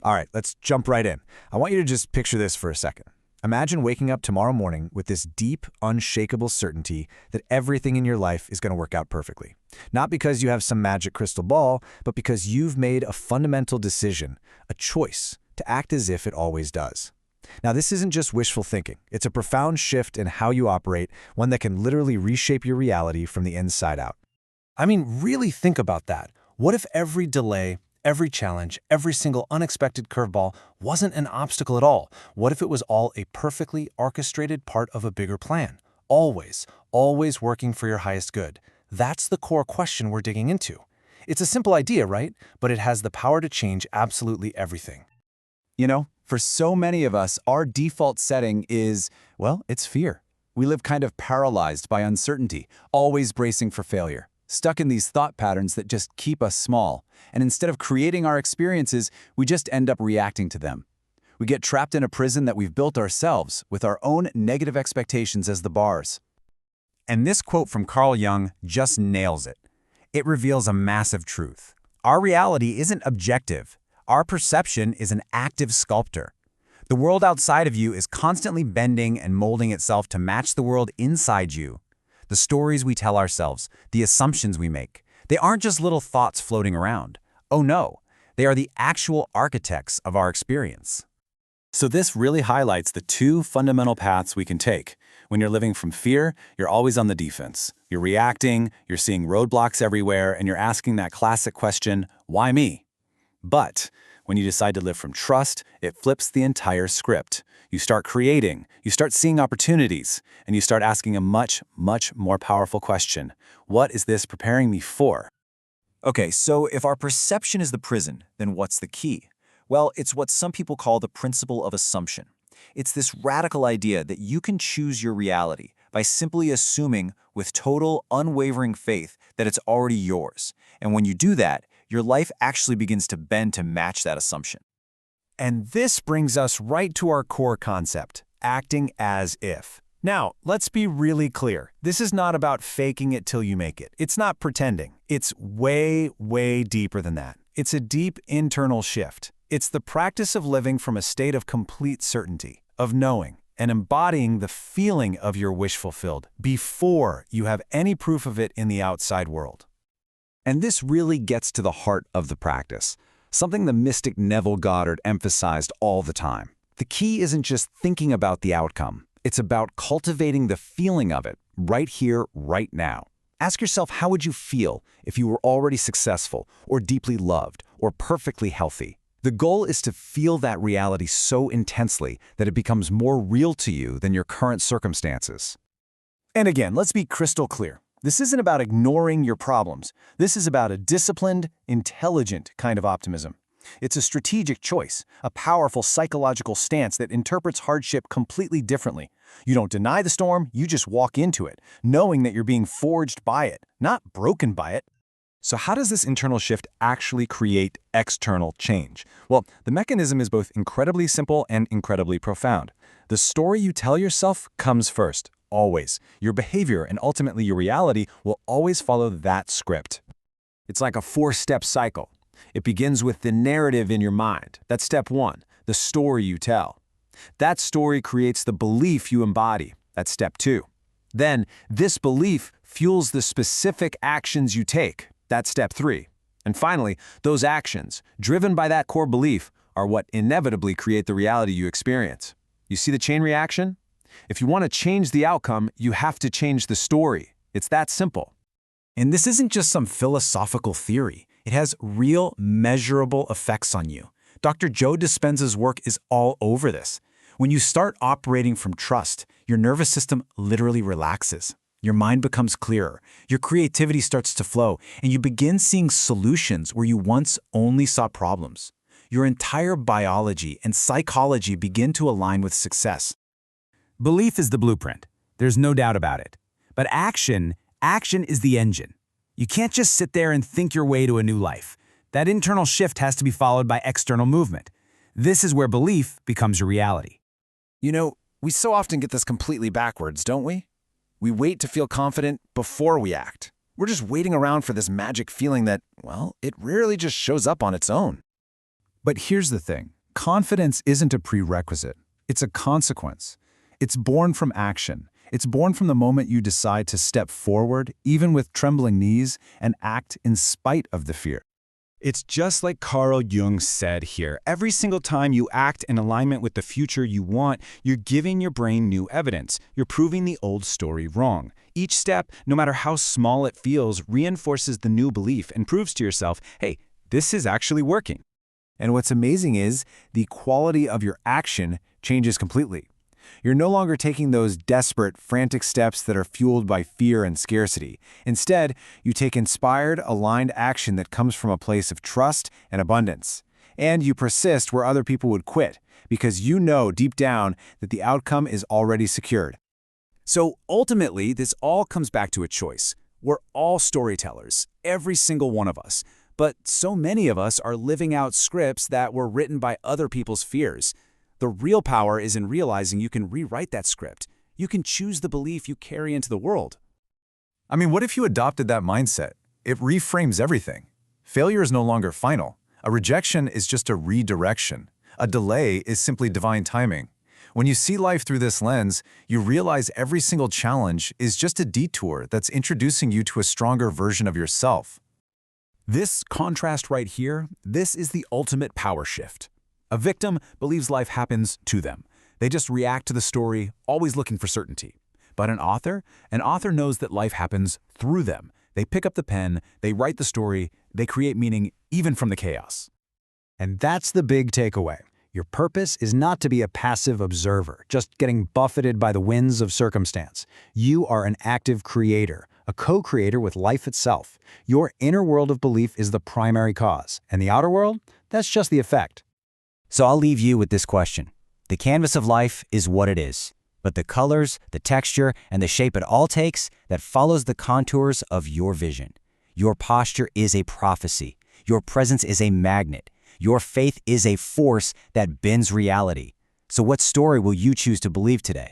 All right, let's jump right in. I want you to just picture this for a second. Imagine waking up tomorrow morning with this deep, unshakable certainty that everything in your life is going to work out perfectly. Not because you have some magic crystal ball, but because you've made a fundamental decision, a choice, to act as if it always does. Now, this isn't just wishful thinking. It's a profound shift in how you operate, one that can literally reshape your reality from the inside out. I mean, really think about that. What if every delay, every challenge, every single unexpected curveball wasn't an obstacle at all? What if it was all a perfectly orchestrated part of a bigger plan? Always, always working for your highest good. That's the core question we're digging into. It's a simple idea, right? But it has the power to change absolutely everything. You know, for so many of us, our default setting is, well, it's fear. We live kind of paralyzed by uncertainty, always bracing for failure, stuck in these thought patterns that just keep us small. And instead of creating our experiences, we just end up reacting to them. We get trapped in a prison that we've built ourselves, with our own negative expectations as the bars. And this quote from Carl Jung just nails it. It reveals a massive truth. Our reality isn't objective. Our perception is an active sculptor. The world outside of you is constantly bending and molding itself to match the world inside you. The stories we tell ourselves, the assumptions we make, they aren't just little thoughts floating around. Oh no, they are the actual architects of our experience. So this really highlights the two fundamental paths we can take. When you're living from fear, you're always on the defense. You're reacting, you're seeing roadblocks everywhere, and you're asking that classic question, why me? But when you decide to live from trust, it flips the entire script. You start creating, you start seeing opportunities, and you start asking a much, much more powerful question. What is this preparing me for? Okay, so if our perception is the prison, then what's the key? Well, it's what some people call the principle of assumption. It's this radical idea that you can choose your reality by simply assuming with total, unwavering faith that it's already yours. And when you do that, your life actually begins to bend to match that assumption. And this brings us right to our core concept, acting as if. Now, let's be really clear. This is not about faking it till you make it. It's not pretending. It's way, way deeper than that. It's a deep internal shift. It's the practice of living from a state of complete certainty, of knowing, and embodying the feeling of your wish fulfilled before you have any proof of it in the outside world. And this really gets to the heart of the practice, something the mystic Neville Goddard emphasized all the time. The key isn't just thinking about the outcome. It's about cultivating the feeling of it right here, right now. Ask yourself, how would you feel if you were already successful, or deeply loved, or perfectly healthy? The goal is to feel that reality so intensely that it becomes more real to you than your current circumstances. And again, let's be crystal clear. This isn't about ignoring your problems. This is about a disciplined, intelligent kind of optimism. It's a strategic choice, a powerful psychological stance that interprets hardship completely differently. You don't deny the storm, you just walk into it, knowing that you're being forged by it, not broken by it. So how does this internal shift actually create external change? Well, the mechanism is both incredibly simple and incredibly profound. The story you tell yourself comes first. Always. Your behavior and ultimately your reality will always follow that script. It's like a four-step cycle. It begins with the narrative in your mind. That's step one, the story you tell. That story creates the belief you embody. That's step two. Then, this belief fuels the specific actions you take. That's step three. And finally, those actions, driven by that core belief, are what inevitably create the reality you experience. You see the chain reaction? If you want to change the outcome, you have to change the story. It's that simple. And this isn't just some philosophical theory. It has real, measurable effects on you. Dr. Joe Dispenza's work is all over this. When you start operating from trust, your nervous system literally relaxes. Your mind becomes clearer, your creativity starts to flow, and you begin seeing solutions where you once only saw problems. Your entire biology and psychology begin to align with success. Belief is the blueprint. There's no doubt about it. But action is the engine. You can't just sit there and think your way to a new life. That internal shift has to be followed by external movement. This is where belief becomes your reality. You know, we so often get this completely backwards, don't we? We wait to feel confident before we act. We're just waiting around for this magic feeling that, well, it rarely just shows up on its own. But here's the thing. confidence isn't a prerequisite. It's a consequence. It's born from action. It's born from the moment you decide to step forward, even with trembling knees, and act in spite of the fear. It's just like Carl Jung said here. Every single time you act in alignment with the future you want, you're giving your brain new evidence. You're proving the old story wrong. Each step, no matter how small it feels, reinforces the new belief and proves to yourself, hey, this is actually working. And what's amazing is the quality of your action changes completely. You're no longer taking those desperate, frantic steps that are fueled by fear and scarcity. Instead, you take inspired, aligned action that comes from a place of trust and abundance. And you persist where other people would quit, because you know deep down that the outcome is already secured. So ultimately, this all comes back to a choice. We're all storytellers, every single one of us. But so many of us are living out scripts that were written by other people's fears. The real power is in realizing you can rewrite that script. You can choose the belief you carry into the world. I mean, what if you adopted that mindset? It reframes everything. Failure is no longer final. A rejection is just a redirection. A delay is simply divine timing. When you see life through this lens, you realize every single challenge is just a detour that's introducing you to a stronger version of yourself. This contrast right here, this is the ultimate power shift. A victim believes life happens to them. They just react to the story, always looking for certainty. But an author knows that life happens through them. They pick up the pen, they write the story, they create meaning even from the chaos. And that's the big takeaway. Your purpose is not to be a passive observer, just getting buffeted by the winds of circumstance. You are an active creator, a co-creator with life itself. Your inner world of belief is the primary cause, and the outer world, that's just the effect. So I'll leave you with this question. The canvas of life is what it is, but the colors, the texture, and the shape it all takes, that follows the contours of your vision. Your posture is a prophecy. Your presence is a magnet. Your faith is a force that bends reality. So what story will you choose to believe today?